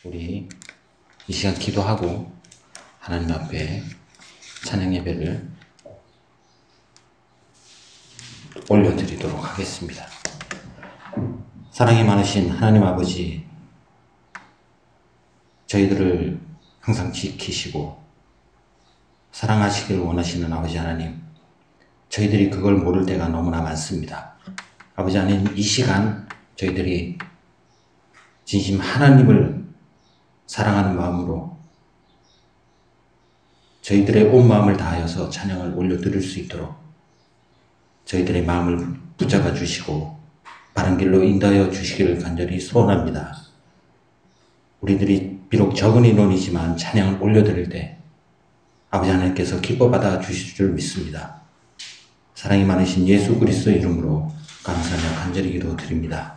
우리 이 시간 기도하고 하나님 앞에 찬양 예배를 올려드리도록 하겠습니다. 사랑이 많으신 하나님 아버지, 저희들을 항상 지키시고 사랑하시길 원하시는 아버지 하나님, 저희들이 그걸 모를 때가 너무나 많습니다. 아버지 하나님, 이 시간 저희들이 진심 하나님을 사랑하는 마음으로 저희들의 온 마음을 다하여서 찬양을 올려드릴 수 있도록 저희들의 마음을 붙잡아 주시고 바른 길로 인도하여 주시기를 간절히 소원합니다. 우리들이 비록 적은 인원이지만 찬양을 올려드릴 때 아버지 하나님께서 기뻐 받아 주실 줄 믿습니다. 사랑이 많으신 예수 그리스도의 이름으로 감사하며 간절히 기도드립니다.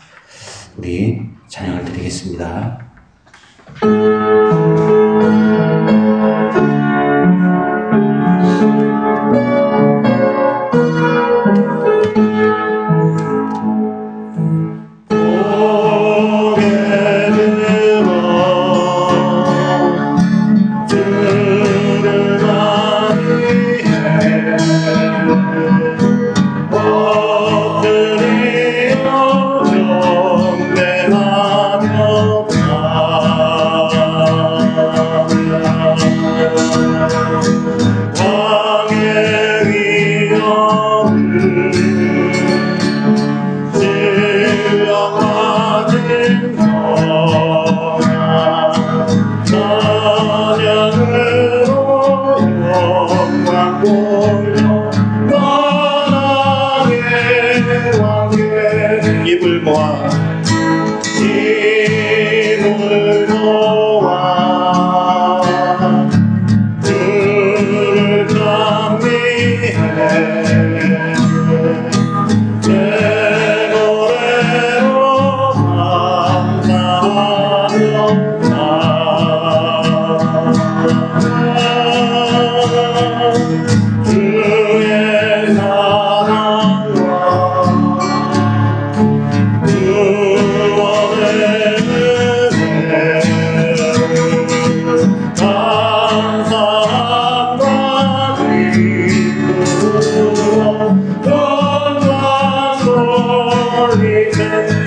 우리 찬양을 드리겠습니다.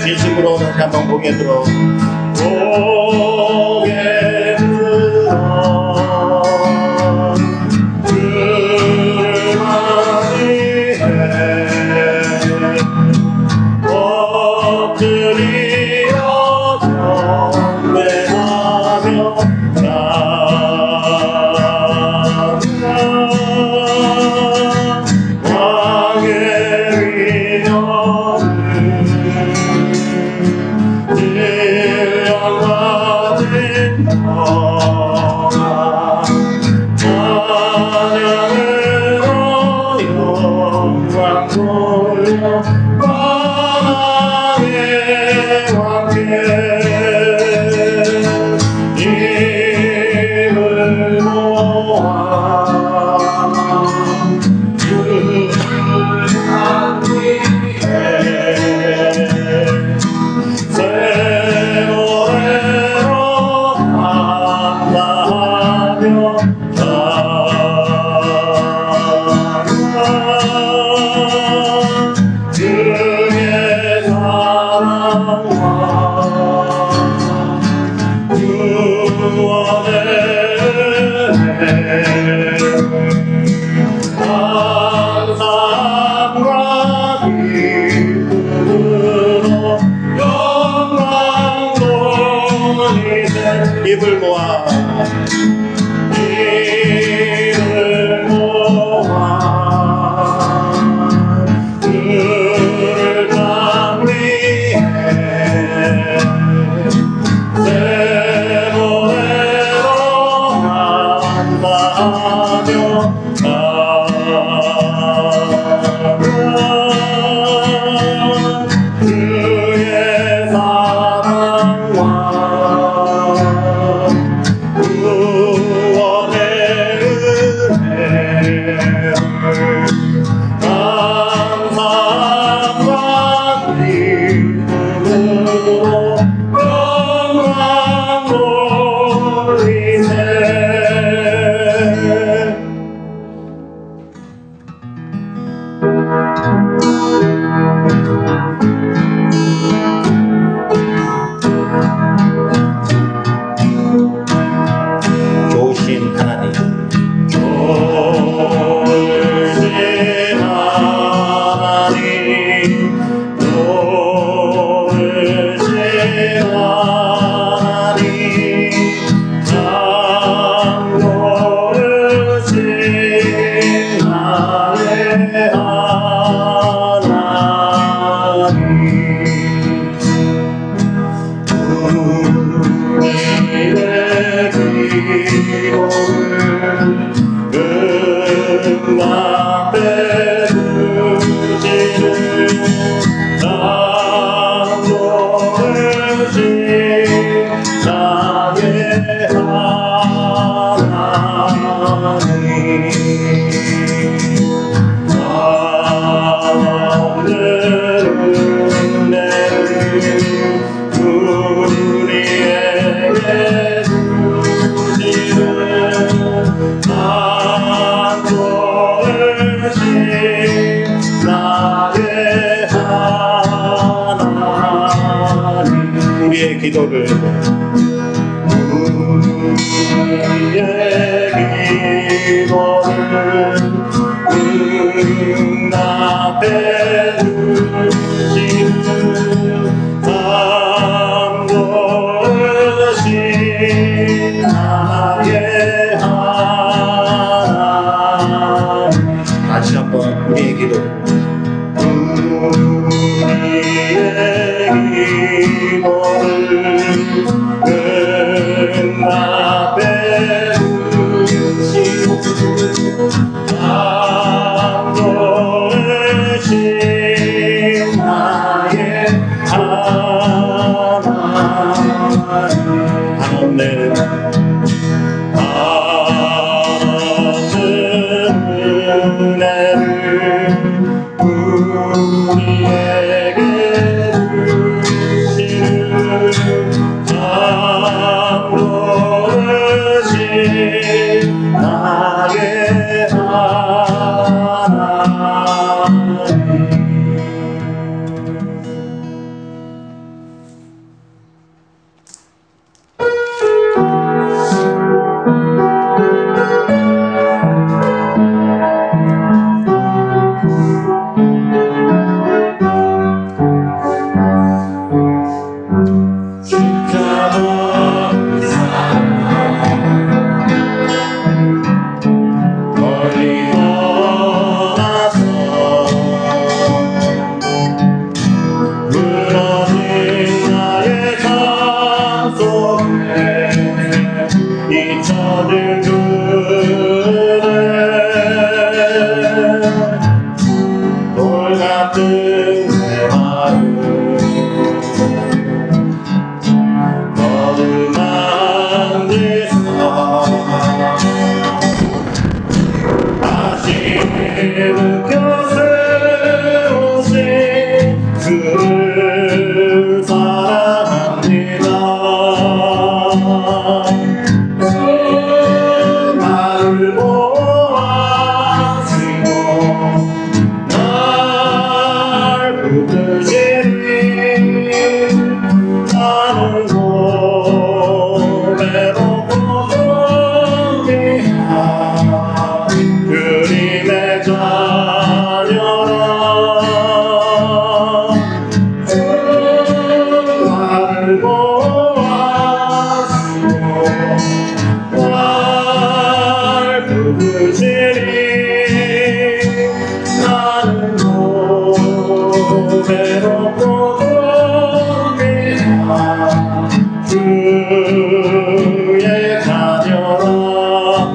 진심으로 다시 한번 고개 들어 입을 모아 그를 담리해 새 노래로 한다며 그의 사랑과 입을 모아 우리의 기도를 응답해 주시는 감동하신 나의 하나님. 다시 한번 우리의 기도를 응답해 주시는 감동하신 나의 하나님. 은혜를 우리에게 주시는 감동하신 나의 하나님.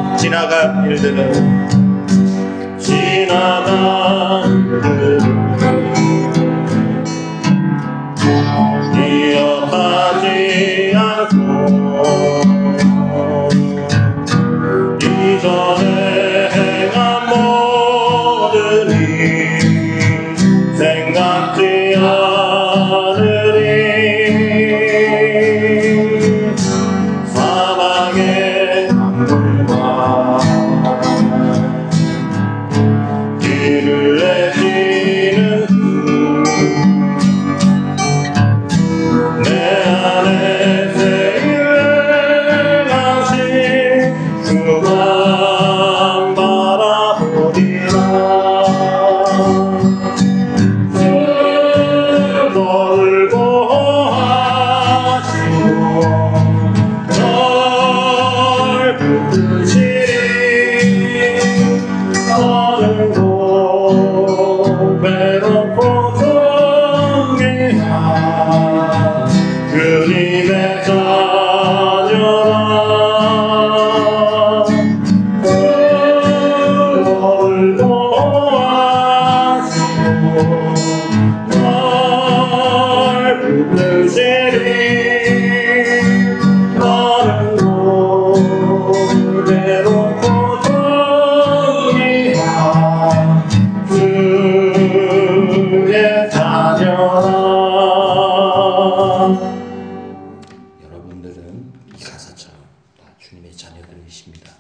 지나간 일들은 기억하지 않고 이전에 행한 모든 일 생각지 않으리. 사랑의 강물과 이 가사처럼 다 주님의 자녀들이십니다.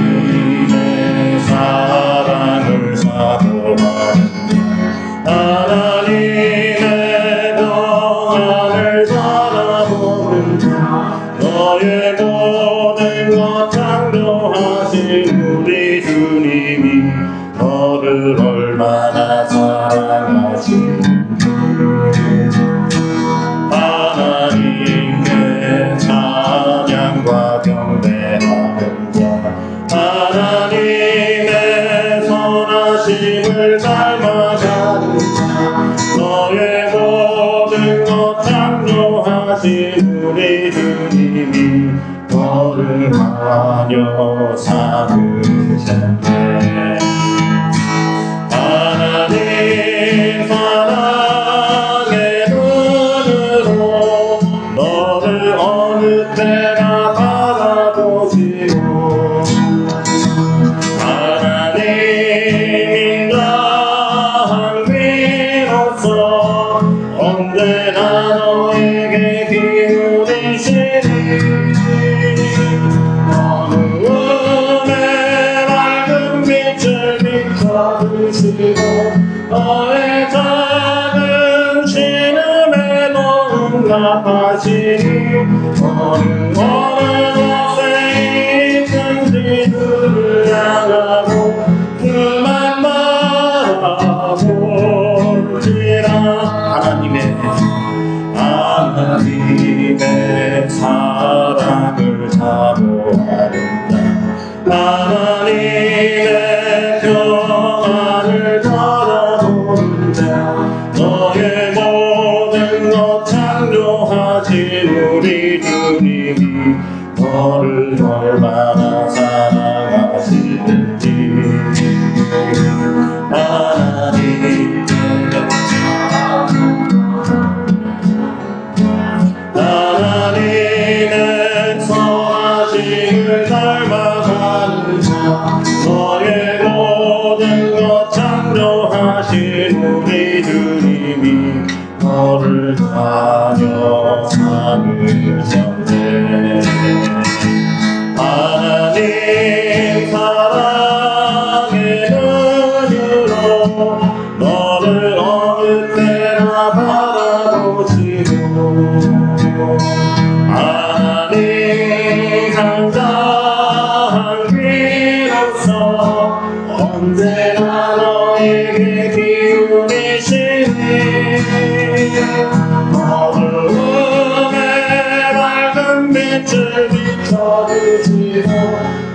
하나님의 사랑을 사모하는 하나님의 평안을 바라보는 너의 모든 것 창조하신 우리 주님이 너를 얼마나 사랑하시는지 하나님께 찬양과 경배하는 자 하나님의 선하심을 닮아가는 자 너의 모든 것 창조하신 우리 주님이 너를 마녀 삼으셨네. 하나님 사랑의 눈으로 너를 어느 때나 바라보시고 하나님 인자한 귀로서 언제나 너에게 기울이시니 어두움에 맑은 빛을 비춰주시고 너의 작은 신음에도 응답하시니 어느 곳에 있든지 그를 향하고 그만 바라볼지라. 하나님의 사랑을 사모하는 자 하나님의 평안을 바라보는 자 너의 모든 것 창조하신 우리 주님이 너를 얼마나 사랑하시는지 하나님의 선하심을 닮아가는 자 너의 모든 것 창조하신 우리 주님이 너를 자녀 삼으셨네. 하나님 사랑의 눈으로 너를 어느 때나 바라보시고 하나님 강자한 귀로서 언제나 너에게 기울이시니 어두움에 밝은 빛을 비춰주시고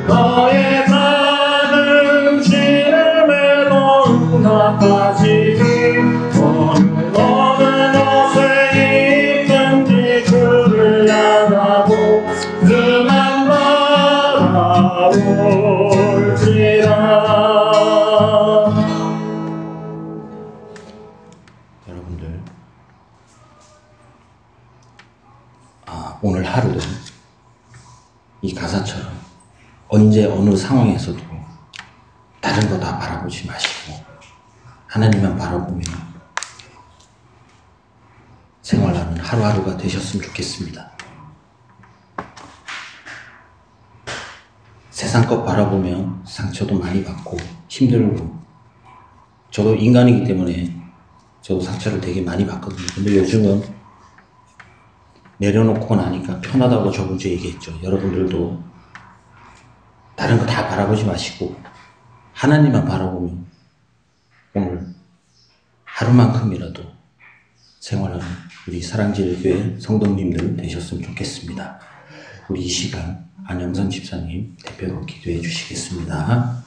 너의 작은 신음에도 응답하시니 어느 곳에 있든지 그를 향하고 그만 바라볼지라. 여러분들, 오늘 하루도 이 가사처럼 언제 어느 상황에서도 다른 거 다 바라보지 마시고 하나님만 바라보며 생활하는 하루하루가 되셨으면 좋겠습니다. 세상 것 바라보면 상처도 많이 받고 힘들고, 저도 인간이기 때문에 저도 상처를 되게 많이 받거든요. 근데 요즘은 내려놓고 나니까 편하다고 저번 주에 얘기했죠. 여러분들도 다른 거 다 바라보지 마시고 하나님만 바라보면 오늘 하루만큼이라도 생활하는 우리 사랑제일교회 성도님들 되셨으면 좋겠습니다. 우리 이 시간 안영선 집사님 대표로 기도해 주시겠습니다.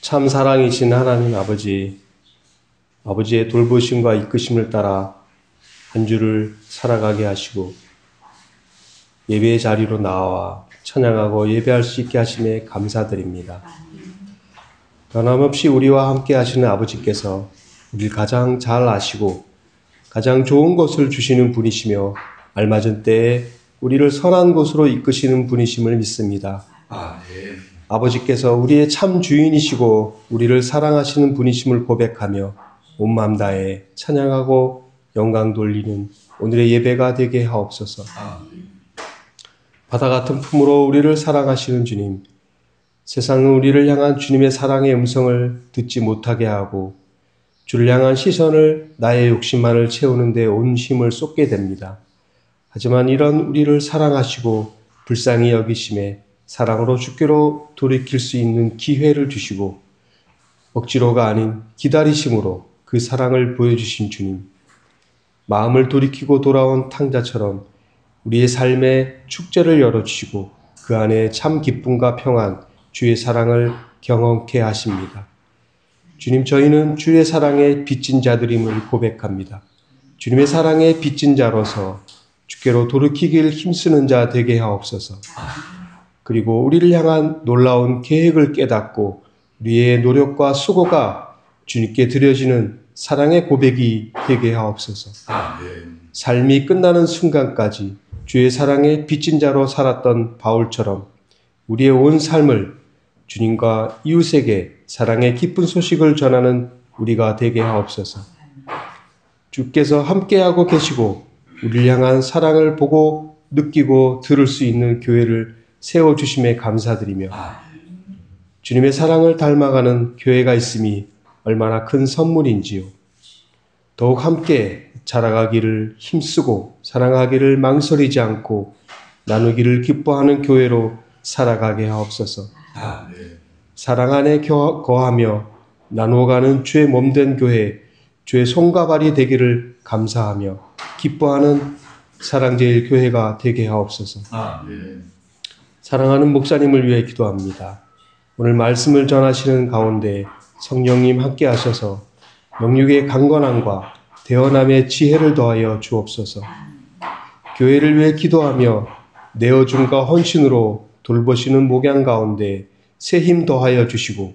참 사랑이신 하나님 아버지의 돌보심과 이끄심을 따라 한 주를 살아가게 하시고 예배의 자리로 나와 찬양하고 예배할 수 있게 하심에 감사드립니다. 변함없이 우리와 함께 하시는 아버지께서 우리를 가장 잘 아시고 가장 좋은 것을 주시는 분이시며 알맞은 때에 우리를 선한 곳으로 이끄시는 분이심을 믿습니다. 아버지께서 우리의 참 주인이시고 우리를 사랑하시는 분이심을 고백하며 온 마음 다해 찬양하고 영광 돌리는 오늘의 예배가 되게 하옵소서. 바다 같은 품으로 우리를 사랑하시는 주님, 세상은 우리를 향한 주님의 사랑의 음성을 듣지 못하게 하고 주를 향한 시선을 나의 욕심만을 채우는 데 온 힘을 쏟게 됩니다. 하지만 이런 우리를 사랑하시고 불쌍히 여기심에 사랑으로 주께로 돌이킬 수 있는 기회를 주시고 억지로가 아닌 기다리심으로 그 사랑을 보여주신 주님, 마음을 돌이키고 돌아온 탕자처럼 우리의 삶에 축제를 열어주시고 그 안에 참 기쁨과 평안, 주의 사랑을 경험케 하십니다. 주님, 저희는 주의 사랑에 빚진 자들임을 고백합니다. 주님의 사랑에 빚진 자로서 주께로 돌이키길 힘쓰는 자 되게 하옵소서. 그리고 우리를 향한 놀라운 계획을 깨닫고 우리의 노력과 수고가 주님께 드려지는 사랑의 고백이 되게 하옵소서. 삶이 끝나는 순간까지 주의 사랑에 빚진 자로 살았던 바울처럼 우리의 온 삶을 주님과 이웃에게 사랑의 기쁜 소식을 전하는 우리가 되게 하옵소서. 주께서 함께하고 계시고 우리를 향한 사랑을 보고 느끼고 들을 수 있는 교회를 세워주심에 감사드리며 주님의 사랑을 닮아가는 교회가 있음이 얼마나 큰 선물인지요. 더욱 함께 자라가기를 힘쓰고 사랑하기를 망설이지 않고 나누기를 기뻐하는 교회로 살아가게 하옵소서. 사랑 안에 거하며 나누어가는 주의 몸된 교회, 주의 손과 발이 되기를 감사하며 기뻐하는 사랑제일 교회가 되게 하옵소서. 사랑하는 목사님을 위해 기도합니다. 오늘 말씀을 전하시는 가운데 성령님 함께 하셔서 영육의 강건함과 대언함의 지혜를 더하여 주옵소서. 교회를 위해 기도하며 내어줌과 헌신으로 돌보시는 목양 가운데 새 힘 더하여 주시고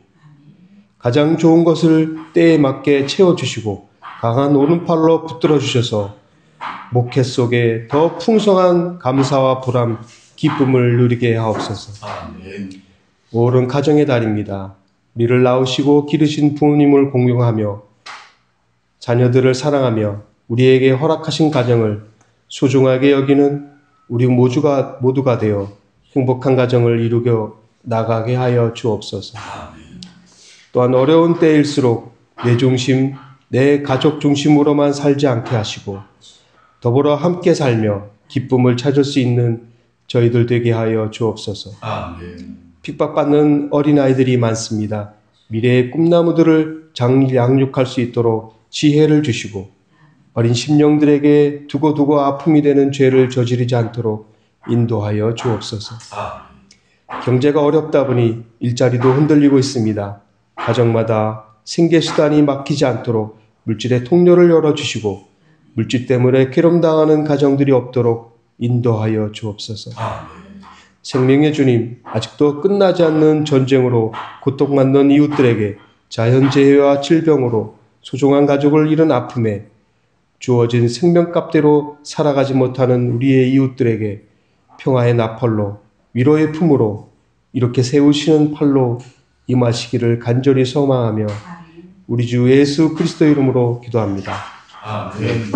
가장 좋은 것을 때에 맞게 채워주시고 강한 오른팔로 붙들어 주셔서 목회 속에 더 풍성한 감사와 보람, 기쁨을 누리게 하옵소서. 5월은 가정의 달입니다. 우리를 낳으시고 기르신 부모님을 공경하며 자녀들을 사랑하며 우리에게 허락하신 가정을 소중하게 여기는 우리 모두가 되어 행복한 가정을 이루겨 나가게 하여 주옵소서. 또한 어려운 때일수록 내 중심, 내 가족 중심으로만 살지 않게 하시고 더불어 함께 살며 기쁨을 찾을 수 있는 저희들 되게 하여 주옵소서. 핍박받는 어린아이들이 많습니다. 미래의 꿈나무들을 양육할 수 있도록 지혜를 주시고 어린 심령들에게 두고두고 아픔이 되는 죄를 저지르지 않도록 인도하여 주옵소서. 경제가 어렵다 보니 일자리도 흔들리고 있습니다. 가정마다 생계수단이 막히지 않도록 물질의 통로를 열어주시고 물질 때문에 괴롭당하는 가정들이 없도록 인도하여 주옵소서. 생명의 주님, 아직도 끝나지 않는 전쟁으로 고통받는 이웃들에게 자연재해와 질병으로 소중한 가족을 잃은 아픔에 주어진 생명값대로 살아가지 못하는 우리의 이웃들에게 평화의 나팔로 위로의 품으로 이렇게 세우시는 팔로 임하시기를 간절히 소망하며 우리 주 예수 그리스도 이름으로 기도합니다. 아멘.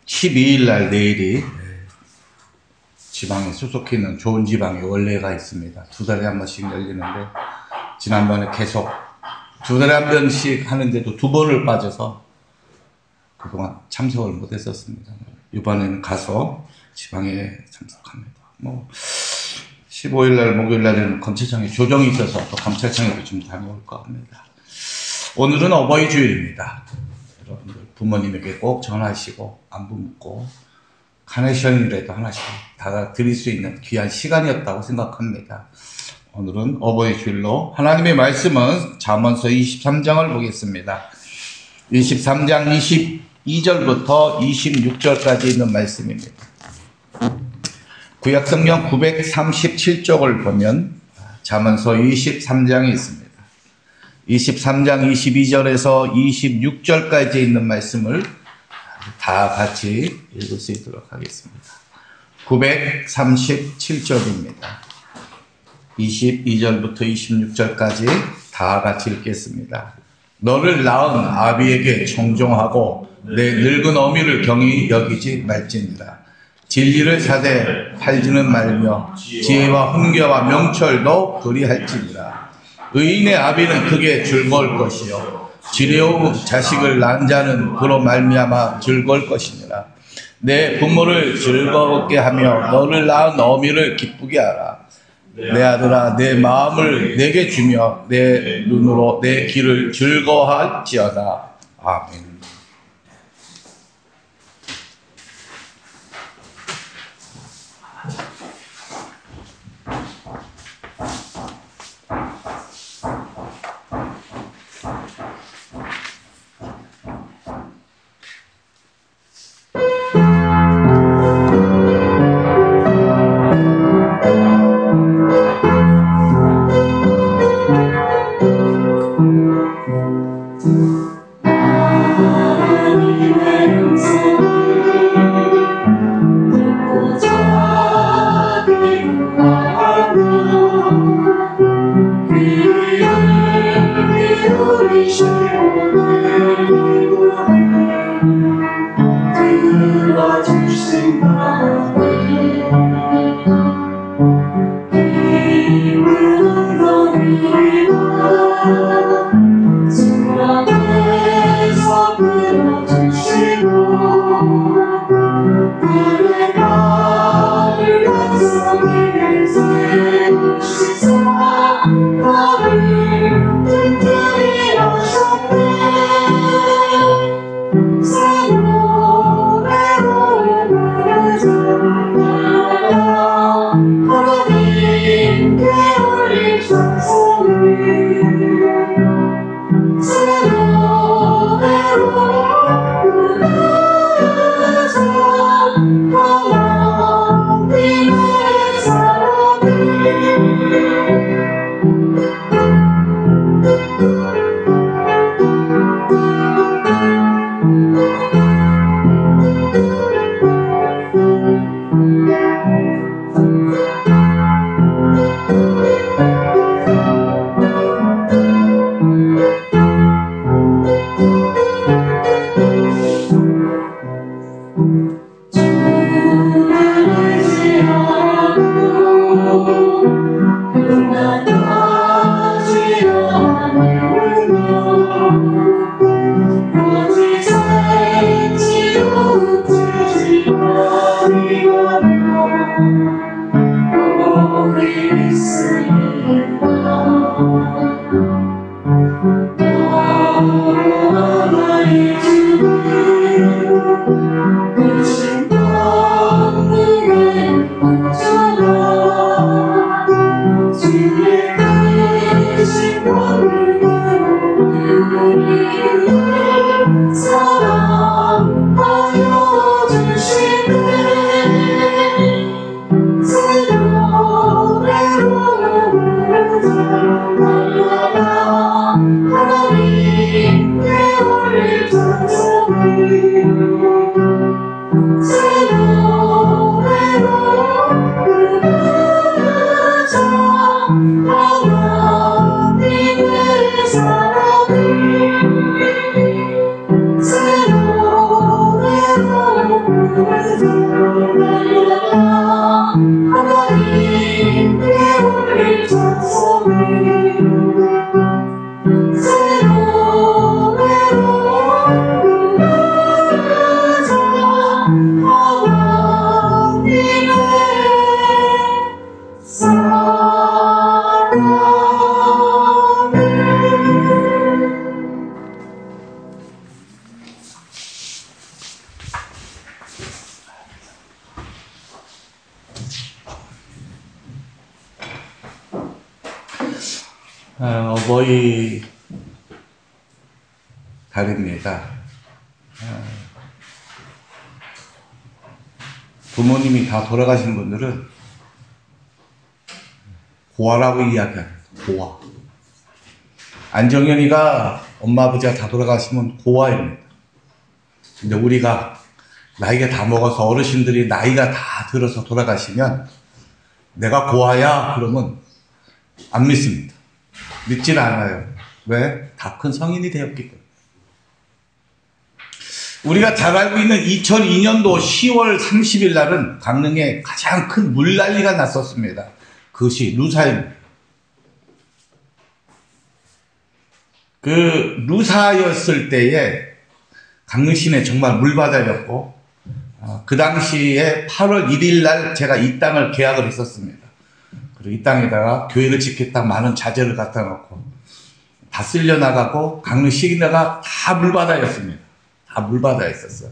12일 날 내일이 지방에 소속해 있는 좋은 지방에 원래가 있습니다. 2달에 한 번씩 열리는데 지난번에 계속 2달에 한 번씩 하는데도 2번을 빠져서 그동안 참석을 못했었습니다. 이번에는 가서 지방에 참석합니다. 15일날 목요일날에는 검찰청에 조정이 있어서 또 검찰청에도 좀 다녀올까 합니다. 오늘은 어버이 주일입니다. 여러분들 부모님에게 꼭 전화하시고 안부 묻고 카네이션이라도 하나씩 받아드릴 수 있는 귀한 시간이었다고 생각합니다. 오늘은 어버이 주일로 하나님의 말씀은 잠언서 23장을 보겠습니다. 23장 22절부터 26절까지 있는 말씀입니다. 구약성경 937쪽을 보면 잠언서 23장이 있습니다. 23장 22절에서 26절까지 있는 말씀을 다 같이 읽을 수 있도록 하겠습니다. 937쪽입니다. 22절부터 26절까지 다 같이 읽겠습니다. 너를 낳은 아비에게 청종하고 내 늙은 어미를 경히 여기지 말지니라. 진리를 사되 팔지는 말며 지혜와 훈계와 명철도 그리할지니라. 의인의 아비는 크게 즐거울 것이요 지레오 자식을 낳은 자는 그로 말미암아 즐거울 것이니라. 내 부모를 즐겁게 하며 너를 낳은 어미를 기쁘게 하라. 내 아들아 내 마음을 내게 주며 내 눈으로 내 길을 즐거워할지어다. 아멘. Oh 어버이 달입니다. 부모님이 다 돌아가신 분들은 고아라고 이야기합니다. 고아. 안정현이가 엄마 아버지가 다 돌아가시면 고아입니다. 근데 우리가 나이가 다 먹어서 어르신들이 나이가 다 들어서 돌아가시면 내가 고아야 그러면 안 믿습니다. 믿질 않아요. 왜? 다 큰 성인이 되었기 때문에. 우리가 잘 알고 있는 2002년도 10월 30일 날은 강릉에 가장 큰 물난리가 났었습니다. 그것이 루사입니다. 그 루사였을 때에 강릉 시내 정말 물바다였고, 그 당시에 8월 1일 날 제가 이 땅을 계약을 했었습니다. 그리고 이 땅에다가 교회를 짓겠다 많은 자재를 갖다 놓고 다 쓸려 나가고 강릉 시내가 다 물바다였습니다. 다 물바다였었어요.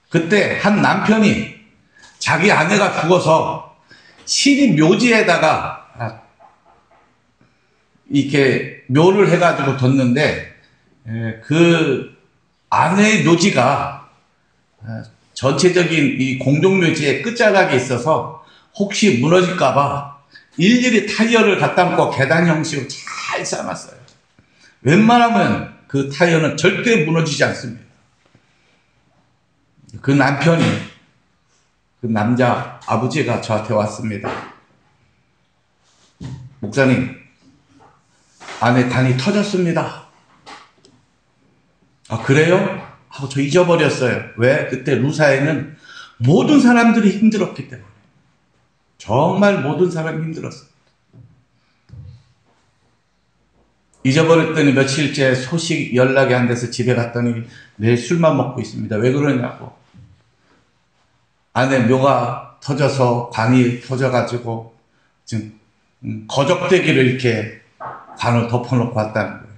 그때 한 남편이 자기 아내가 죽어서 시립 묘지에다가 이렇게 묘를 해가지고 뒀는데, 그 아내의 묘지가 전체적인 이 공동묘지의 끝자락에 있어서 혹시 무너질까봐 일일이 타이어를 갖다 놓고 계단 형식으로 잘 쌓아놨어요. 웬만하면 그 타이어는 절대 무너지지 않습니다. 그 남편이, 그 남자 아버지가 저한테 왔습니다. 목사님, 아내 단이 터졌습니다. 아, 그래요? 하고 저 잊어버렸어요. 왜? 그때 루사에는 모든 사람들이 힘들었기 때문에. 정말 모든 사람이 힘들었어요. 잊어버렸더니 며칠째 소식 연락이 안 돼서 집에 갔더니 매일 술만 먹고 있습니다. 왜 그러냐고. 아내 묘가 터져서 관이 터져가지고 지금 거적대기를 이렇게 관을 덮어놓고 왔다는 거예요.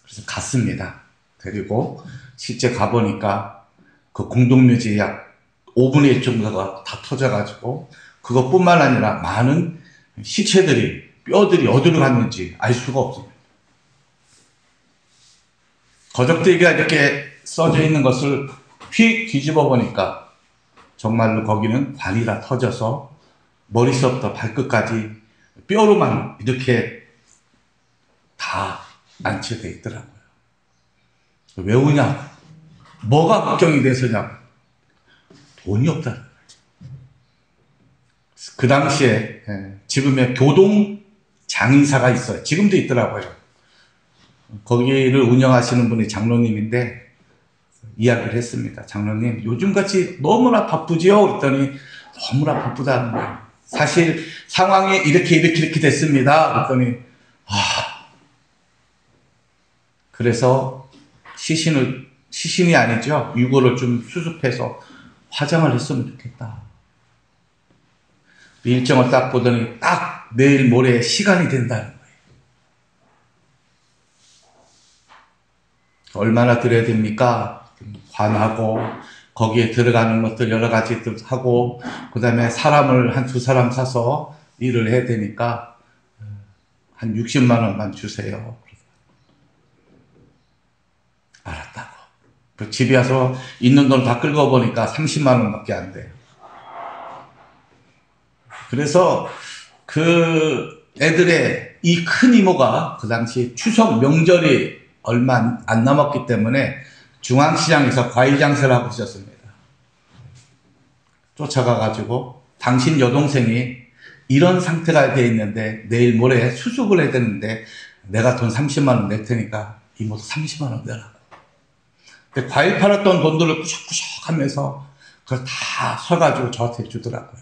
그래서 갔습니다. 그리고 실제 가보니까 그 공동묘지 약 5분의 1 정도가 다 터져가지고 그것뿐만 아니라 많은 시체들이, 뼈들이 어디로 갔는지 알 수가 없습니다. 거적대기가 이렇게 써져 있는 것을 휙 뒤집어 보니까 정말로 거기는 관이 다 터져서 머리서부터 발끝까지 뼈로만 이렇게 다 난치되어 있더라고요. 왜 우냐고. 뭐가 걱정이 돼서냐고. 돈이 없다는 거예요. 그 당시에 지금의 교동 장의사가 있어요. 지금도 있더라고요. 거기를 운영하시는 분이 장로님인데 이야기를 했습니다. 장로님, 요즘같이 너무나 바쁘지요? 그랬더니 너무나 바쁘다는 거예요. 사실 상황이 이렇게 됐습니다. 그랬더니 그래서 시신이 아니죠. 유골을 좀 수습해서 화장을 했으면 좋겠다. 일정을 딱 보더니 딱 내일 모레 시간이 된다는 거예요. 얼마나 드려야 됩니까? 관하고 거기에 들어가는 것들 여러 가지 하고 그 다음에 사람을 한 2사람 사서 일을 해야 되니까 한 60만 원만 주세요. 알았다고. 그 집에 와서 있는 돈 다 긁어보니까 30만 원밖에 안 돼요. 그래서 그 애들의 이 큰 이모가 그 당시 추석 명절이 얼마 안 남았기 때문에 중앙시장에서 과일 장사를 하고 있었습니다. 쫓아가가지고 당신 여동생이 이런 상태가 돼 있는데 내일 모레 수습을 해야 되는데 내가 돈 30만 원 낼 테니까 이모도 30만 원 내라고. 과일 팔았던 돈들을 꾸적꾸적 하면서 그걸 다 서가지고 저한테 주더라고요.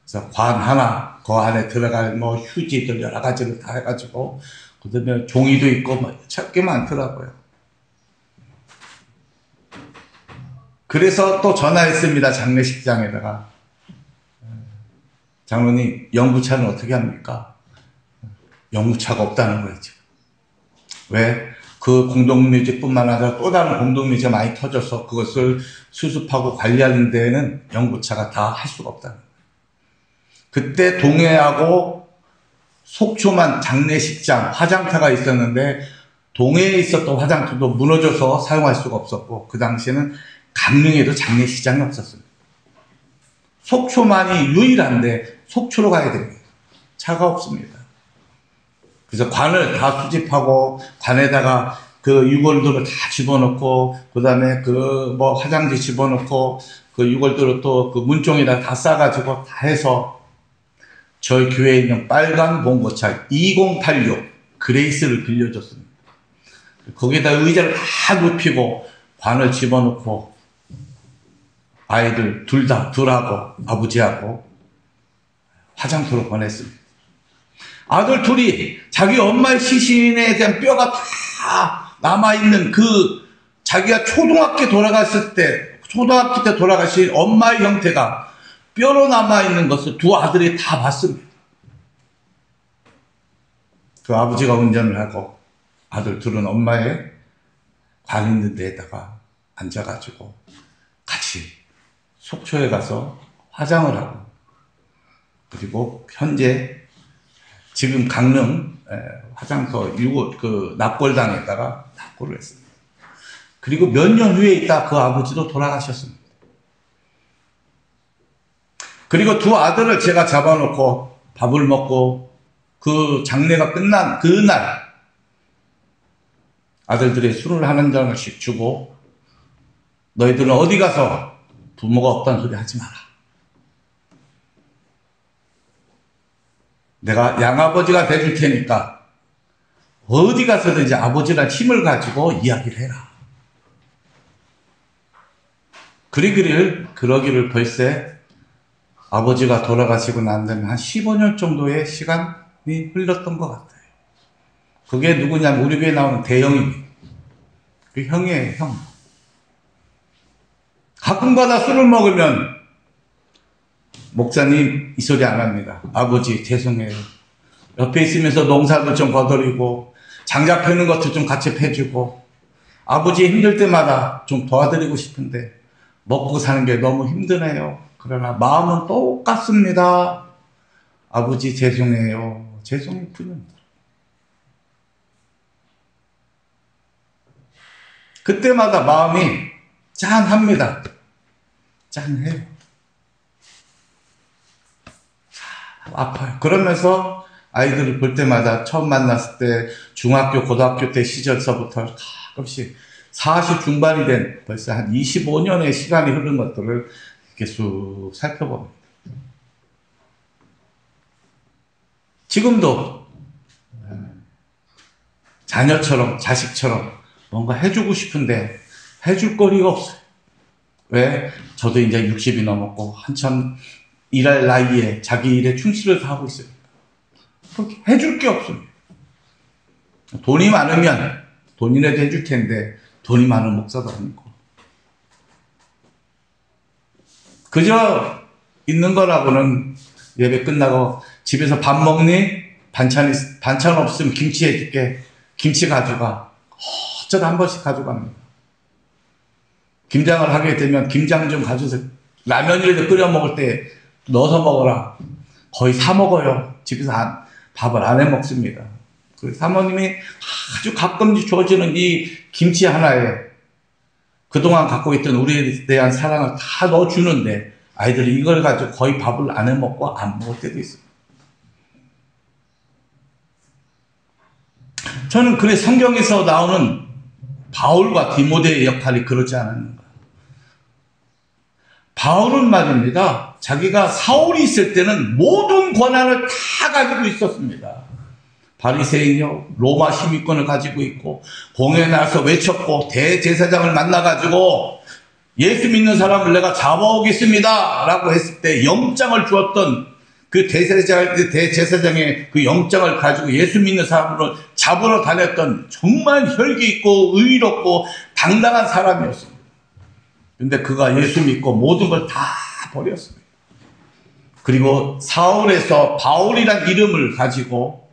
그래서 관 하나, 그 안에 들어갈 뭐 휴지들 여러 가지를 다 해가지고, 그 다음에 종이도 있고, 뭐, 꽤 많더라고요. 그래서 또 전화했습니다. 장례식장에다가. 장로님, 영구차는 어떻게 합니까? 영구차가 없다는 거예요, 지금. 왜? 그 공동묘지뿐만 아니라 또 다른 공동묘지가 많이 터져서 그것을 수습하고 관리하는 데에는 영구차가 다 할 수가 없다는 거예요. 그때 동해하고 속초만 장례식장, 화장터가 있었는데 동해에 있었던 화장터도 무너져서 사용할 수가 없었고 그 당시에는 강릉에도 장례식장이 없었습니다. 속초만이 유일한데 속초로 가야 됩니다. 차가 없습니다. 그래서 관을 다 수집하고 관에다가 그 유골들을 다 집어넣고 그 다음에 그 뭐 화장지 집어넣고 그 유골들을 또 그 문종에다 다 싸가지고 다 해서 저희 교회에 있는 빨간 봉고차 2086 그레이스를 빌려줬습니다. 거기에다 의자를 다 눕히고 관을 집어넣고 아이들 둘하고 아버지하고 화장터로 보냈습니다. 아들 둘이 자기 엄마의 시신에 대한 뼈가 다 남아있는 그 자기가 초등학교 때 돌아가신 엄마의 형태가 뼈로 남아있는 것을 두 아들이 다 봤습니다. 그 아버지가 운전을 하고 아들 둘은 엄마의 관 있는 데에다가 앉아가지고 같이 속초에 가서 화장을 하고 그리고 현재 지금 강릉 화장터 그 납골당에다가 납골을 했습니다. 그리고 몇 년 후에 있다 그 아버지도 돌아가셨습니다. 그리고 두 아들을 제가 잡아놓고 밥을 먹고 그 장례가 끝난 그날 아들들이 술을 한 잔씩 주고 너희들은 어디 가서 부모가 없다는 소리 하지 마라. 내가 양아버지가 돼줄 테니까 어디 가서든지 아버지란 힘을 가지고 이야기를 해라. 그러기를 벌써 아버지가 돌아가시고 난 다음에 한 15년 정도의 시간이 흘렀던 것 같아요. 그게 누구냐면 우리 교회에 나오는 대형입니다. 그 형이에요, 형. 가끔가다 술을 먹으면 목사님 이 소리 안 합니다. 아버지 죄송해요. 옆에 있으면서 농사도 좀 거들이고 장작 펴는 것도 좀 같이 패주고 아버지 힘들 때마다 좀 도와드리고 싶은데 먹고 사는 게 너무 힘드네요. 그러나 마음은 똑같습니다. 아버지 죄송해요. 죄송할 뿐입니다. 그때마다 마음이 짠합니다. 짠해요. 아파요. 그러면서 아이들을 볼 때마다 처음 만났을 때 중학교, 고등학교 때 시절서부터 가끔씩 40 중반이 된 벌써 한 25년의 시간이 흐른 것들을 이렇게 쑥 살펴봅니다. 지금도 자녀처럼 자식처럼 뭔가 해주고 싶은데 해줄 거리가 없어요. 왜? 저도 이제 60이 넘었고 한참 일할 나이에 자기 일에 충실을 다하고 있어요. 해줄 게 없습니다. 돈이 많으면 돈이라도 해줄 텐데 돈이 많은 목사도 아니고 그저 있는 거라고는 예배 끝나고 집에서 밥 먹니? 반찬 없으면 김치 해줄게. 김치 가져가. 어쩌다 한 번씩 가져갑니다. 김장을 하게 되면 김장 좀 가져서 라면이라도 끓여 먹을 때 넣어서 먹어라. 거의 사 먹어요. 집에서 밥을 안 해 먹습니다. 그 사모님이 아주 가끔씩 주어지는 이 김치 하나에 그동안 갖고 있던 우리에 대한 사랑을 다 넣어주는데 아이들이 이걸 가지고 거의 밥을 안 해 먹고 안 먹을 때도 있어요. 저는 그래 성경에서 나오는 바울과 디모데의 역할이 그렇지 않았는가. 바울은 말입니다. 자기가 사울이 있을 때는 모든 권한을 다 가지고 있었습니다. 바리새인이요, 로마 시민권을 가지고 있고 공회에 나가서 외쳤고 대제사장을 만나가지고 예수 믿는 사람을 내가 잡아오겠습니다 라고 했을 때 영장을 주었던 그 대제사장의 그 영장을 가지고 예수 믿는 사람을 잡으러 다녔던 정말 혈기 있고 의롭고 당당한 사람이었습니다. 근데 그가 예수 믿고 모든 걸 다 버렸습니다. 그리고 사울에서 바울이란 이름을 가지고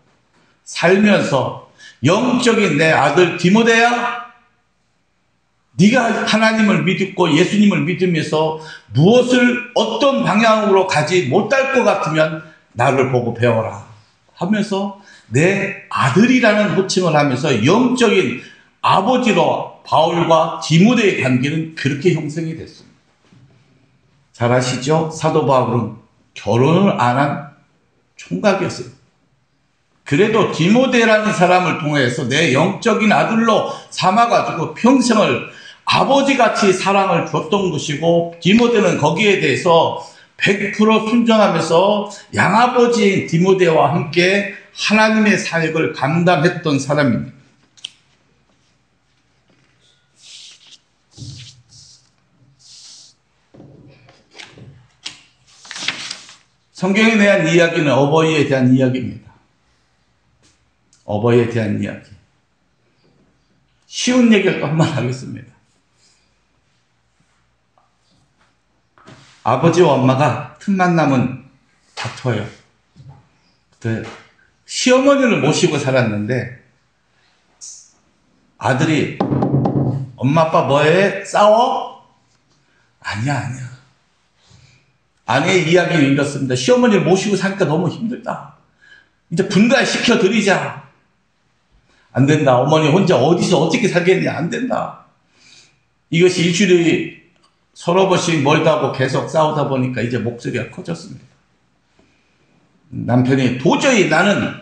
살면서 영적인 내 아들 디모데야, 네가 하나님을 믿고 예수님을 믿으면서 무엇을 어떤 방향으로 가지 못할 것 같으면 나를 보고 배워라 하면서 내 아들이라는 호칭을 하면서 영적인 아버지로 바울과 디모데의 관계는 그렇게 형성이 됐습니다. 잘 아시죠? 사도 바울은 결혼을 안 한 총각이었어요. 그래도 디모데라는 사람을 통해서 내 영적인 아들로 삼아가지고 평생을 아버지같이 사랑을 줬던 것이고, 디모데는 거기에 대해서 100% 순종하면서 양아버지인 디모데와 함께 하나님의 사역을 감당했던 사람입니다. 성경에 대한 이야기는 어버이에 대한 이야기입니다. 어버이에 대한 이야기. 쉬운 얘기를 또 한 번 하겠습니다. 아버지와 엄마가 틈만 나면 다퉈요. 그때 시어머니를 모시고 살았는데 아들이 엄마 아빠 뭐해? 싸워? 아니야. 아내의 이야기는 이렇습니다. 시어머니를 모시고 사니까 너무 힘들다. 이제 분가시켜 드리자. 안 된다. 어머니 혼자 어디서 어떻게 살겠냐. 안 된다. 이것이 일주일에 서너 번씩 멀다 하고 계속 싸우다 보니까 이제 목소리가 커졌습니다. 남편이 도저히 나는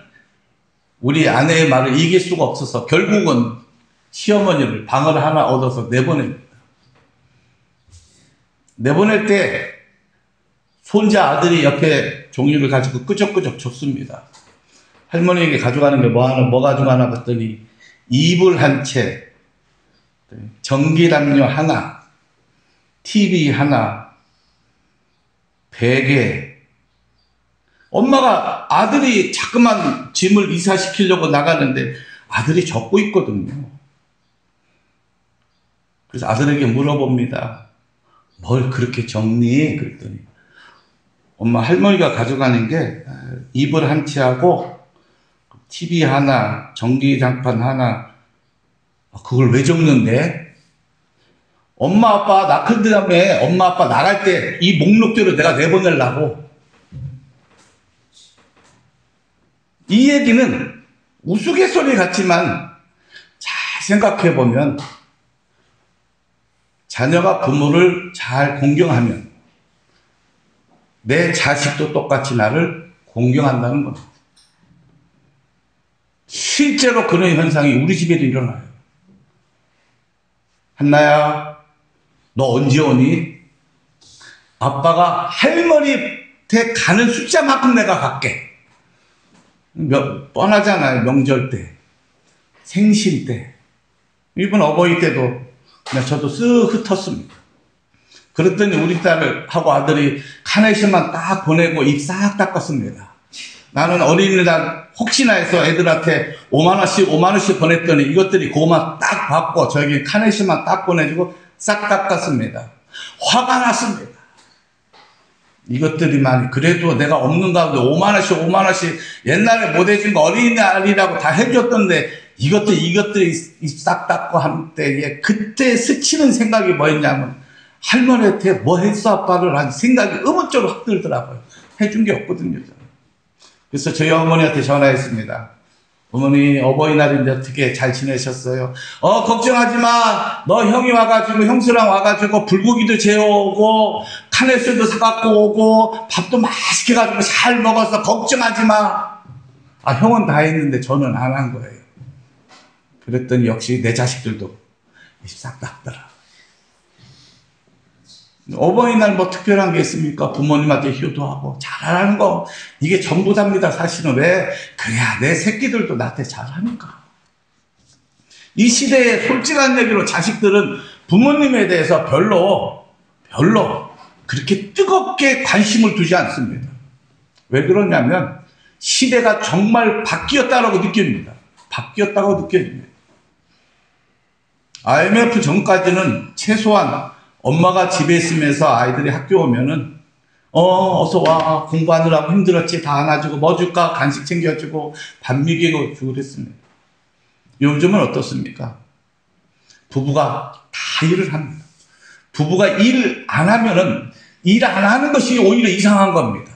우리 아내의 말을 이길 수가 없어서 결국은 시어머니를 방을 하나 얻어서 내보냅니다. 내보낼 때 손자 아들이 옆에 종이를 가지고 끄적끄적 줬습니다. 할머니에게 가져가는 게 뭐 가져가나 봤더니 이불 한 채, 전기담요 하나, TV 하나, 베개. 엄마가 아들이 자꾸만 짐을 이사시키려고 나가는데 아들이 적고 있거든요. 그래서 아들에게 물어봅니다. 뭘 그렇게 적니? 그랬더니 엄마 할머니가 가져가는 게 이불 한 채하고 TV 하나, 전기장판 하나. 그걸 왜 적는데? 엄마 아빠 낳은 다음에 엄마 아빠 나갈 때 이 목록대로 내가 내보내려고. 이 얘기는 우스갯소리 같지만 잘 생각해보면 자녀가 부모를 잘 공경하면 내 자식도 똑같이 나를 공경한다는 겁니다. 실제로 그런 현상이 우리 집에도 일어나요. 한나야, 너 언제 오니? 아빠가 할머니한테 가는 숫자만큼 내가 갈게. 뻔하잖아요. 명절 때, 생신 때, 이번 어버이 때도 그냥 저도 쓱 흩었습니다. 그랬더니 우리 딸하고 아들이 카네이션만 딱 보내고 입 싹 닦았습니다. 나는 어린이날 혹시나 해서 애들한테 5만원씩 보냈더니 이것들이 그것만 딱 받고 저에게 카네이션만 딱 보내주고 싹 닦았습니다. 화가 났습니다. 이것들이만 그래도 내가 없는 가운데 5만원씩 옛날에 못 해준 거 어린이날이라고 다 해줬던데 이것들이 싹 닦고 할 때에 그때 스치는 생각이 뭐였냐면 할머니한테 뭐 했어 아빠를 한 생각이 의문적으로 확 들더라고요. 해준 게 없거든요. 그래서 저희 어머니한테 전화했습니다. 어머니 어버이날인데 어떻게 잘 지내셨어요? 걱정하지 마. 너 형이 와가지고 형수랑 와가지고 불고기도 재워오고 카네스도 사갖고 오고 밥도 맛있게 가지고 잘 먹어서 걱정하지 마. 형은 다 했는데 저는 안 한 거예요. 그랬더니 역시 내 자식들도 입 싹 닦더라. 어버이날 뭐 특별한 게 있습니까? 부모님한테 효도하고 잘하는 거 이게 전부 답니다. 사실은 왜? 그래야 내 새끼들도 나한테 잘하니까. 이 시대의 솔직한 얘기로 자식들은 부모님에 대해서 별로 그렇게 뜨겁게 관심을 두지 않습니다. 왜 그러냐면 시대가 정말 바뀌었다고 느낍니다. 바뀌었다고 느껴집니다. IMF 전까지는 최소한 엄마가 집에 있으면서 아이들이 학교 오면은 어서 와 공부하느라고 힘들었지 다 안아주고 뭐 줄까 간식 챙겨주고 밥 먹이고 그랬습니다. 요즘은 어떻습니까? 부부가 다 일을 합니다. 부부가 일 안 하면은 일 안 하는 것이 오히려 이상한 겁니다.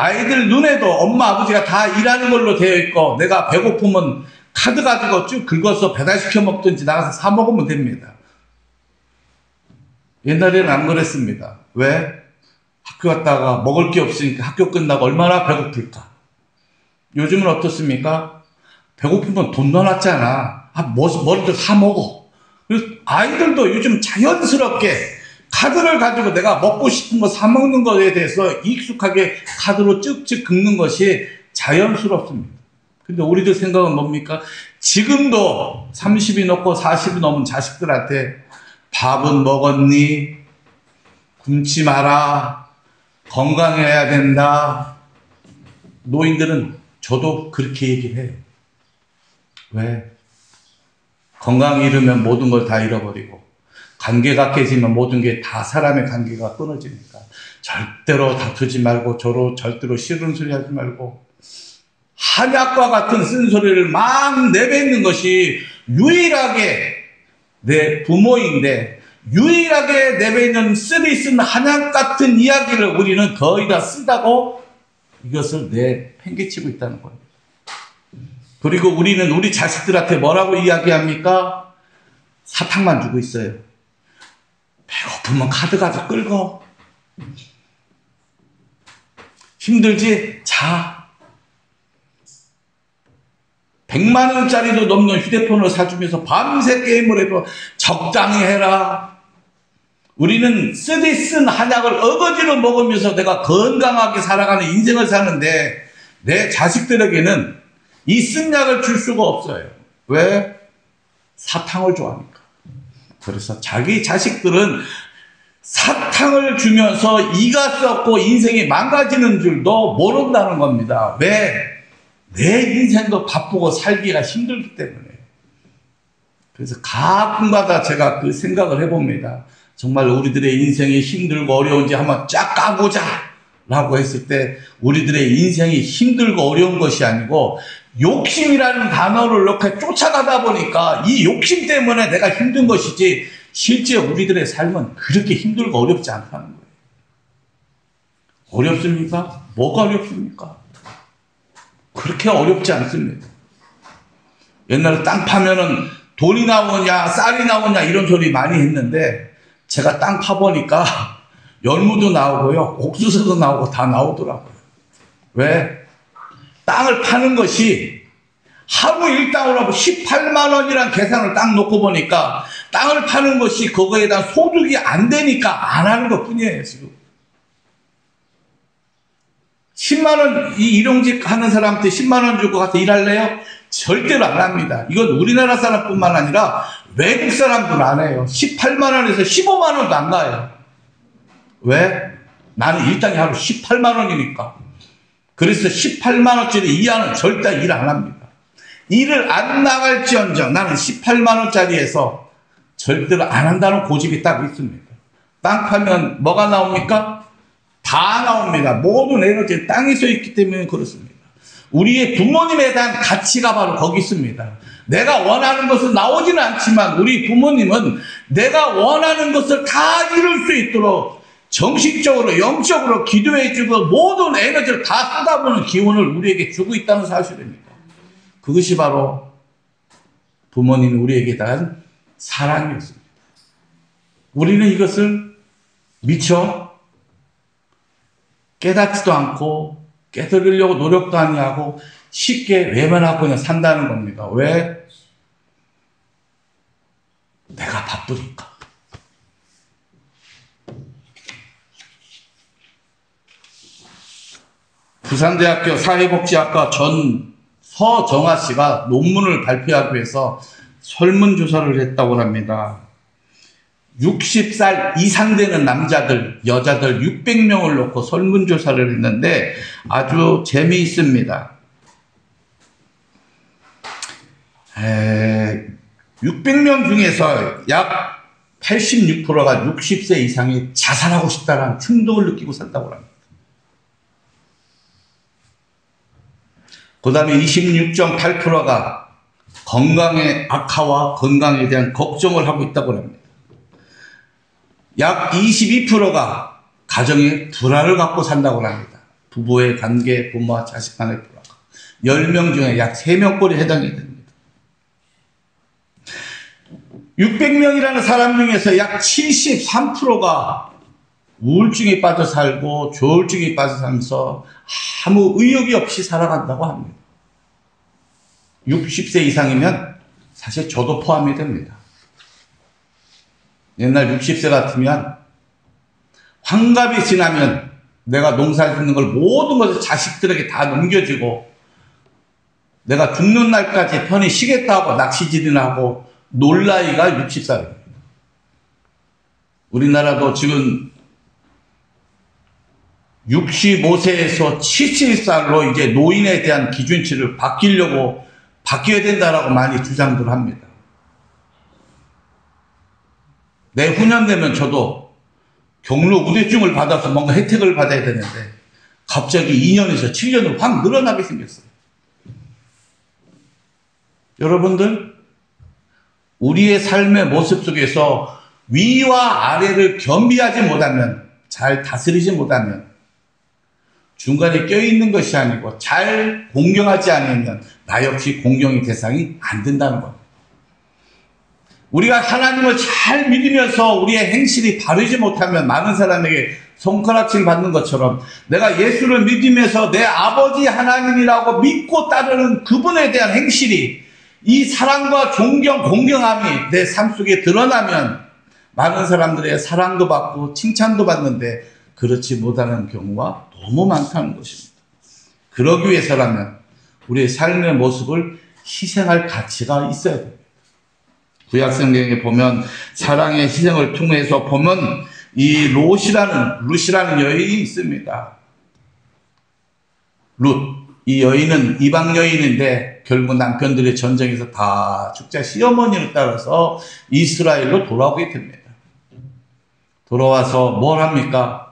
아이들 눈에도 엄마 아버지가 다 일하는 걸로 되어 있고 내가 배고프면 카드 가지고 쭉 긁어서 배달시켜 먹든지 나가서 사 먹으면 됩니다. 옛날에는 안 그랬습니다. 왜? 학교 갔다가 먹을 게 없으니까 학교 끝나고 얼마나 배고플까. 요즘은 어떻습니까? 배고프면 돈 넣어놨잖아. 뭐라도 사 먹어. 그래서 아이들도 요즘 자연스럽게 카드를 가지고 내가 먹고 싶은 거 사 먹는 것에 대해서 익숙하게 카드로 쭉쭉 긁는 것이 자연스럽습니다. 근데 우리들 생각은 뭡니까? 지금도 30이 넘고 40이 넘은 자식들한테 밥은 먹었니? 굶지 마라. 건강해야 된다. 노인들은 저도 그렇게 얘기를 해요. 왜? 건강 잃으면 모든 걸 다 잃어버리고 관계가 깨지면 모든 게 다 사람의 관계가 끊어지니까 절대로 다투지 말고 절대로 싫은 소리 하지 말고 한약과 같은 쓴소리를 막 내뱉는 것이 유일하게 내 부모인데 유일하게 내뱉는 쓰리 쓴 한약 같은 이야기를 우리는 거의 다 쓰다고 이것을 팽개치고 있다는 거예요. 그리고 우리는 우리 자식들한테 뭐라고 이야기합니까? 사탕만 주고 있어요. 배고프면 카드 가서 끌고 힘들지? 자. 100만 원짜리도 넘는 휴대폰을 사주면서 밤새 게임을 해도 적당히 해라. 우리는 쓰디 쓴 한약을 어거지로 먹으면서 내가 건강하게 살아가는 인생을 사는데 내 자식들에게는 이 쓴 약을 줄 수가 없어요. 왜? 사탕을 좋아하니까. 그래서 자기 자식들은 사탕을 주면서 이가 썩고 인생이 망가지는 줄도 모른다는 겁니다. 왜? 내 인생도 바쁘고 살기가 힘들기 때문에. 그래서 가끔가다 제가 그 생각을 해봅니다. 정말 우리들의 인생이 힘들고 어려운지 한번 쫙 까보자 라고 했을 때 우리들의 인생이 힘들고 어려운 것이 아니고 욕심이라는 단어를 이렇게 쫓아가다 보니까 이 욕심 때문에 내가 힘든 것이지 실제 우리들의 삶은 그렇게 힘들고 어렵지 않다는 거예요. 어렵습니까? 뭐가 어렵습니까? 그렇게 어렵지 않습니다. 옛날에 땅 파면은 돈이 나오냐 쌀이 나오냐 이런 소리 많이 했는데 제가 땅 파보니까 열무도 나오고요 옥수수도 나오고 다 나오더라고요. 왜? 땅을 파는 것이 하루 일당으로 18만 원이란 계산을 딱 놓고 보니까 땅을 파는 것이 그거에 대한 소득이 안 되니까 안 하는 것 뿐이에요. 지금 10만 원 이 일용직 하는 사람한테 10만 원 주고 가서 일할래요? 절대로 안 합니다. 이건 우리나라 사람뿐만 아니라 외국 사람들 안 해요. 18만 원에서 15만 원도 안 가요. 왜? 나는 일당이 하루 18만 원이니까. 그래서 18만 원짜리 이하는 절대 일 안 합니다. 일을 안 나갈지언정 나는 18만 원짜리에서 절대로 안 한다는 고집이 딱 있습니다. 땅 파면 뭐가 나옵니까? 다 나옵니다. 모든 에너지는 땅에서 있기 때문에 그렇습니다. 우리의 부모님에 대한 가치가 바로 거기 있습니다. 내가 원하는 것은 나오지는 않지만 우리 부모님은 내가 원하는 것을 다 이룰 수 있도록 정신적으로 영적으로 기도해주고 모든 에너지를 다 쏟아부는 기운을 우리에게 주고 있다는 사실입니다. 그것이 바로 부모님이 우리에게 대한 사랑이었습니다. 우리는 이것을 미처 깨닫지도 않고 깨달으려고 노력도 아니하고 쉽게 외면하고 그냥 산다는 겁니다. 왜? 내가 바쁘니까. 부산대학교 사회복지학과 서정아 씨가 논문을 발표하기 위해서 설문조사를 했다고 합니다. 60살 이상 되는 남자들, 여자들 600명을 놓고 설문조사를 했는데 아주 재미있습니다. 600명 중에서 약 86%가 60세 이상이 자살하고 싶다는 충동을 느끼고 산다고 합니다. 그 다음에 26.8%가 건강의 악화와 건강에 대한 걱정을 하고 있다고 합니다. 약 22%가 가정에 불안을 갖고 산다고 합니다. 부부의 관계, 부모와 자식 간의 불화. 10명 중에 약 3명꼴이 해당이 됩니다. 600명이라는 사람 중에서 약 73%가 우울증에 빠져 살고 조울증에 빠져 살면서 아무 의욕이 없이 살아간다고 합니다. 60세 이상이면 사실 저도 포함이 됩니다. 옛날 60세 같으면 환갑이 지나면 내가 농사 짓는 걸 모든 것을 자식들에게 다 넘겨주고 내가 죽는 날까지 편히 쉬겠다고 낚시질이나 하고 놀 나이가 60살입니다. 우리나라도 지금 65세에서 70살로 이제 노인에 대한 기준치를 바뀌어야 된다라고 많이 주장들 합니다. 내후년 되면 저도 경로 우대증을 받아서 뭔가 혜택을 받아야 되는데 갑자기 2년에서 7년으로 확 늘어나게 생겼어요. 여러분들, 우리의 삶의 모습 속에서 위와 아래를 겸비하지 못하면, 잘 다스리지 못하면, 중간에 껴있는 것이 아니고 잘 공경하지 않으면 나 역시 공경의 대상이 안 된다는 겁니다. 우리가 하나님을 잘 믿으면서 우리의 행실이 바르지 못하면 많은 사람에게 손가락질 받는 것처럼 내가 예수를 믿으면서 내 아버지 하나님이라고 믿고 따르는 그분에 대한 행실이 이 사랑과 존경, 공경함이 내 삶 속에 드러나면 많은 사람들의 사랑도 받고 칭찬도 받는데 그렇지 못하는 경우가 너무 많다는 것입니다. 그러기 위해서라면 우리의 삶의 모습을 희생할 가치가 있어야 됩니다. 구약성경에 보면 사랑의 희생을 통해서 보면 이 룻이라는 여인이 있습니다. 룻. 이 여인은 이방 여인인데 결국 남편들의 전쟁에서 다 죽자 시어머니를 따라서 이스라엘로 돌아오게 됩니다. 돌아와서 뭘 합니까?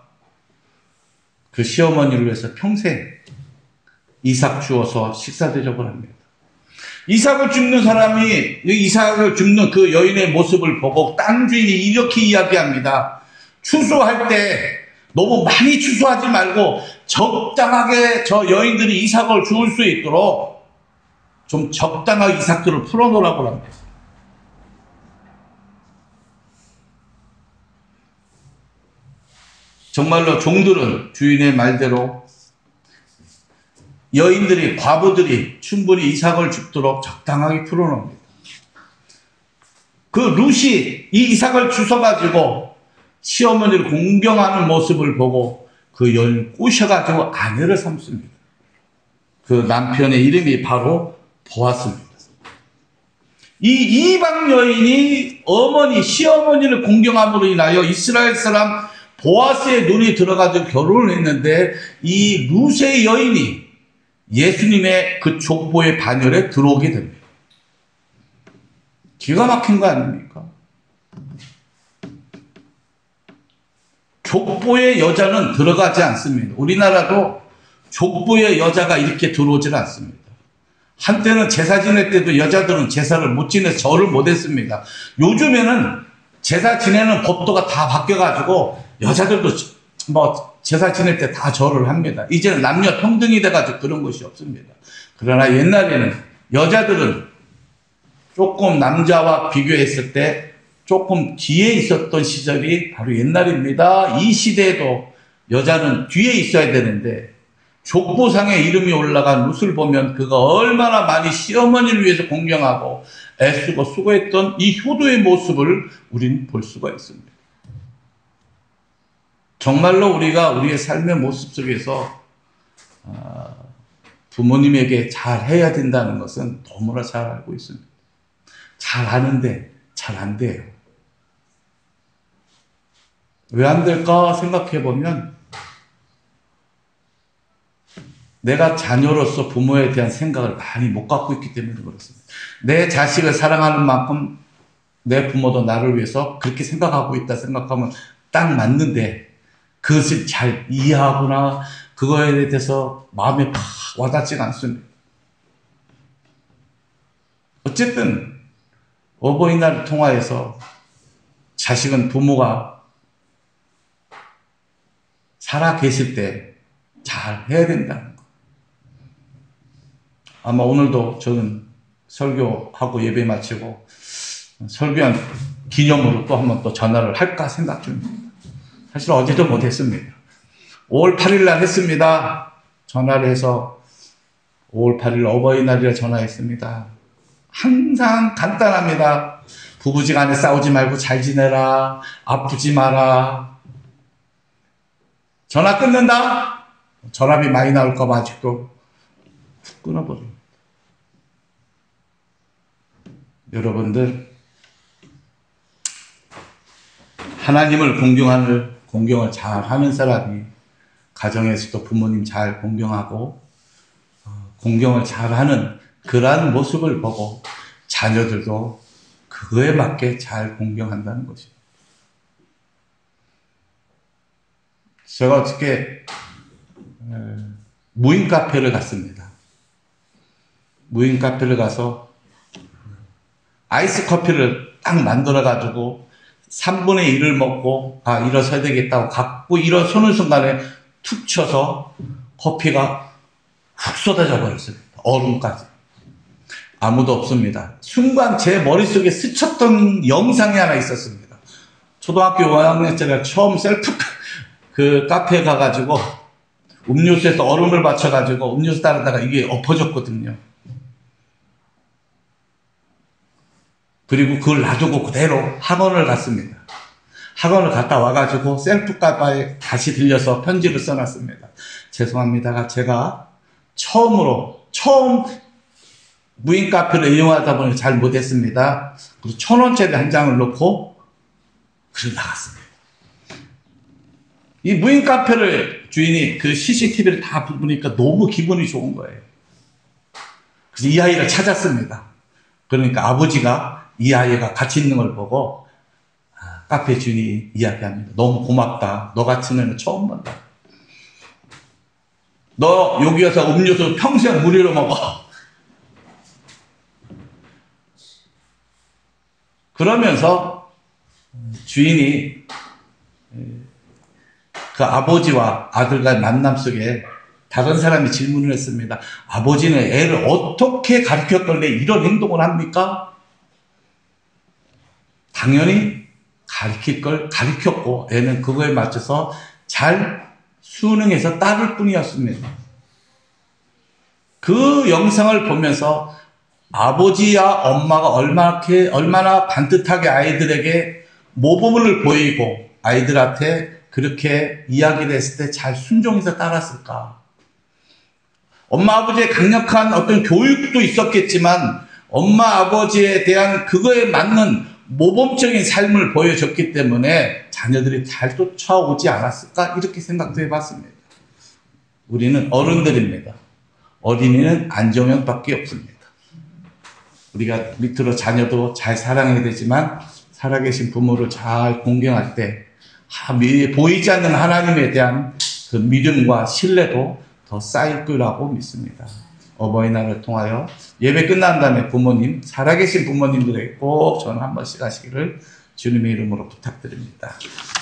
그 시어머니를 위해서 평생 이삭 주어서 식사 대접을 합니다. 이삭을 줍는 사람이 이삭을 줍는 그 여인의 모습을 보고 땅 주인이 이렇게 이야기합니다. 추수할 때 너무 많이 추수하지 말고 적당하게 저 여인들이 이삭을 주울 수 있도록 좀 적당하게 이삭들을 풀어놓으라고 합니다. 정말로 종들은 주인의 말대로 여인들이, 과부들이 충분히 이삭을 줍도록 적당하게 풀어놓습니다. 그 룻이 이 이삭을 주워가지고 시어머니를 공경하는 모습을 보고 그 여인을 꼬셔가지고 아내를 삼습니다. 그 남편의 이름이 바로 보아스입니다. 이 이방 여인이 시어머니를 공경함으로 인하여 이스라엘 사람 보아스의 눈이 들어가지고 결혼을 했는데 이 룻의 여인이 예수님의 그 족보의 반열에 들어오게 됩니다. 기가 막힌 거 아닙니까? 족보의 여자는 들어가지 않습니다. 우리나라도 족보의 여자가 이렇게 들어오질 않습니다. 한때는 제사 지낼 때도 여자들은 제사를 못 지내서 절을 못 했습니다. 요즘에는 제사 지내는 법도가 다 바뀌어가지고 여자들도 제사 지낼 때 다 절을 합니다. 이제는 남녀 평등이 돼가지고 그런 것이 없습니다. 그러나 옛날에는 여자들은 조금 남자와 비교했을 때 조금 뒤에 있었던 시절이 바로 옛날입니다. 이 시대에도 여자는 뒤에 있어야 되는데 족보상에 이름이 올라간 룻을 보면 그가 얼마나 많이 시어머니를 위해서 공경하고 애쓰고 수고했던 이 효도의 모습을 우리는 볼 수가 있습니다. 정말로 우리가 우리의 삶의 모습 속에서 부모님에게 잘 해야 된다는 것은 너무나 잘 알고 있습니다. 잘 아는데 잘 안 돼요. 왜 안 될까 생각해 보면 내가 자녀로서 부모에 대한 생각을 많이 못 갖고 있기 때문에 그렇습니다. 내 자식을 사랑하는 만큼 내 부모도 나를 위해서 그렇게 생각하고 있다 생각하면 딱 맞는데 그것을 잘 이해하거나 그거에 대해서 마음에 팍 와닿지가 않습니다. 어쨌든 어버이날을 통하여서 자식은 부모가 살아 계실 때 잘 해야 된다는 거. 아마 오늘도 저는 설교하고 예배 마치고 설교한 기념으로 또 한번 또 전화를 할까 생각 중입니다. 사실 어제도 못했습니다. 5월 8일 날 했습니다. 전화를 해서 5월 8일 어버이날이라 전화했습니다. 항상 간단합니다. 부부지간에 싸우지 말고 잘 지내라. 아프지 마라. 전화 끊는다? 전화비 많이 나올까 봐 아직도 훅 끊어버립니다. 여러분들, 하나님을 공경을 잘 하는 사람이 가정에서도 부모님 잘 공경하고 공경을 잘 하는 그러한 모습을 보고 자녀들도 그거에 맞게 잘 공경한다는 것입니다. 제가 어떻게 무인 카페를 갔습니다. 무인 카페를 가서 아이스 커피를 딱 만들어 가지고 3분의 1을 먹고 일어서야 되겠다고 갖고 일어서는 순간에 툭 쳐서 커피가 훅 쏟아져 버렸습니다. 얼음까지. 아무도 없습니다. 순간 제 머릿속에 스쳤던 영상이 하나 있었습니다. 초등학교 5학년짜리가 처음 셀프 그 카페에 가가지고 음료수에서 얼음을 받쳐가지고 음료수 따르다가 이게 엎어졌거든요. 그리고 그걸 놔두고 그대로 학원을 갔습니다. 학원을 갔다 와가지고 셀프 카페에 다시 들려서 편지를 써놨습니다. 죄송합니다. 제가 처음 무인 카페를 이용하다 보니 잘 못했습니다. 그리고 1,000원짜리 한 장을 넣고 그리고 나갔습니다. 이 무인 카페를 주인이 그 CCTV를 다 보니까 너무 기분이 좋은 거예요. 그래서 이 아이를 찾았습니다. 그러니까 아버지가 이 아이가 같이 있는 걸 보고 카페 주인이 이야기합니다. 너무 고맙다. 너 같은 애는 처음 본다. 너 여기 와서 음료수 평생 무료로 먹어. 그러면서 주인이 그 아버지와 아들과의 만남 속에 다른 사람이 질문을 했습니다. 아버지는 애를 어떻게 가르쳤길래 이런 행동을 합니까? 당연히 가르칠 걸 가르쳤고 애는 그거에 맞춰서 잘 순응해서 따를 뿐이었습니다. 그 영상을 보면서 아버지와 엄마가 얼마나 반듯하게 아이들에게 모범을 보이고 아이들한테 그렇게 이야기를 했을 때 잘 순종해서 따랐을까? 엄마 아버지의 강력한 어떤 교육도 있었겠지만 엄마 아버지에 대한 그거에 맞는 모범적인 삶을 보여줬기 때문에 자녀들이 잘 쫓아오지 않았을까? 이렇게 생각도 해봤습니다. 우리는 어른들입니다. 어린이는 안정형밖에 없습니다. 우리가 밑으로 자녀도 잘 사랑해야 되지만 살아계신 부모를 잘 공경할 때 보이지 않는 하나님에 대한 그 믿음과 신뢰도 더 쌓일 거라고 믿습니다. 어버이날을 통하여 예배 끝난 다음에 부모님, 살아계신 부모님들에게 꼭 전화 한 번씩 하시기를 주님의 이름으로 부탁드립니다.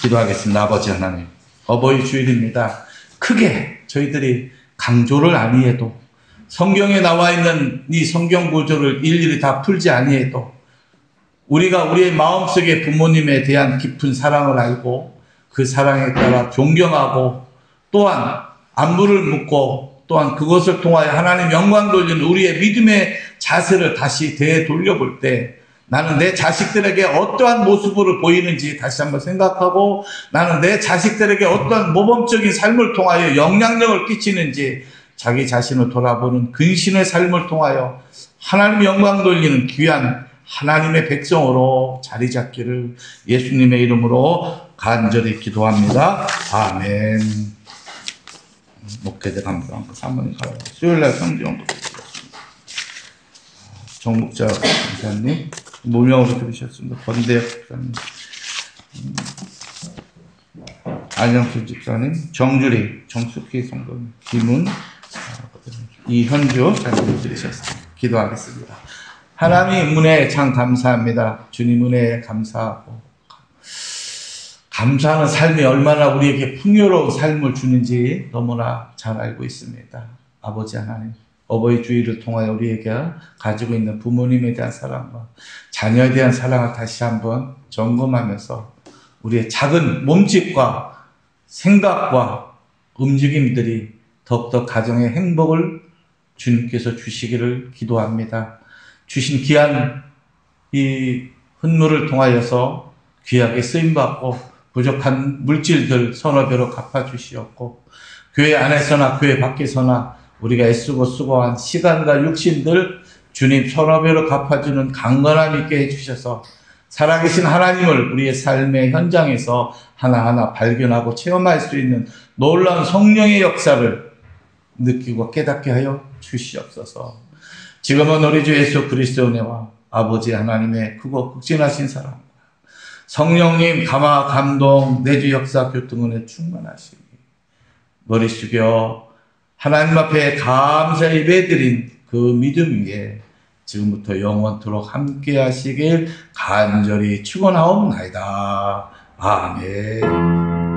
기도하겠습니다. 아버지 하나님, 어버이 주일입니다. 크게 저희들이 강조를 아니해도 성경에 나와 있는 이 성경 구조를 일일이 다 풀지 아니해도 우리가 우리의 마음속에 부모님에 대한 깊은 사랑을 알고 그 사랑에 따라 존경하고 또한 안부를 묻고 또한 그것을 통하여 하나님 영광 돌리는 우리의 믿음의 자세를 다시 되돌려볼 때 나는 내 자식들에게 어떠한 모습으로 보이는지 다시 한번 생각하고 나는 내 자식들에게 어떠한 모범적인 삶을 통하여 영향력을 끼치는지 자기 자신을 돌아보는 근신의 삶을 통하여 하나님 영광 돌리는 귀한 하나님의 백성으로 자리 잡기를 예수님의 이름으로 간절히 기도합니다. 아멘. 목회자 감사합니다. 사모님 가요. 수요일날 성경 정목자 목사님 무명으로 들으셨습니다. 권대혁 목사님, 안영수 집사님, 정주리, 정숙희 성도님, 김은, 이현주 장님 들으셨습니다. 기도하겠습니다. 하나님 은혜에 참 감사합니다. 주님 은혜에 감사하고 감사하는 삶이 얼마나 우리에게 풍요로운 삶을 주는지 너무나 잘 알고 있습니다. 아버지 하나님, 어버이 주일을 통하여 우리에게 가지고 있는 부모님에 대한 사랑과 자녀에 대한 사랑을 다시 한번 점검하면서 우리의 작은 몸짓과 생각과 움직임들이 더욱더 가정의 행복을 주님께서 주시기를 기도합니다. 주신 귀한 이 헌물을 통하여서 귀하게 쓰임받고 부족한 물질들 서너 배로 갚아주시었고, 교회 안에서나 교회 밖에서나 우리가 애쓰고 수고한 시간과 육신들 주님 서너 배로 갚아주는 강건함 있게 해주셔서 살아계신 하나님을 우리의 삶의 현장에서 하나하나 발견하고 체험할 수 있는 놀라운 성령의 역사를 느끼고 깨닫게 하여 주시옵소서. 지금은 우리 주 예수 그리스도의 은혜와 아버지 하나님의 크고 극진하신 사랑, 성령님 감화 감동 내주 역사 교통 은혜 충만하시니 머리 숙여 하나님 앞에 감사 예배드린 그 믿음 위에 지금부터 영원토록 함께 하시길 간절히 축원하옵나이다. 아멘.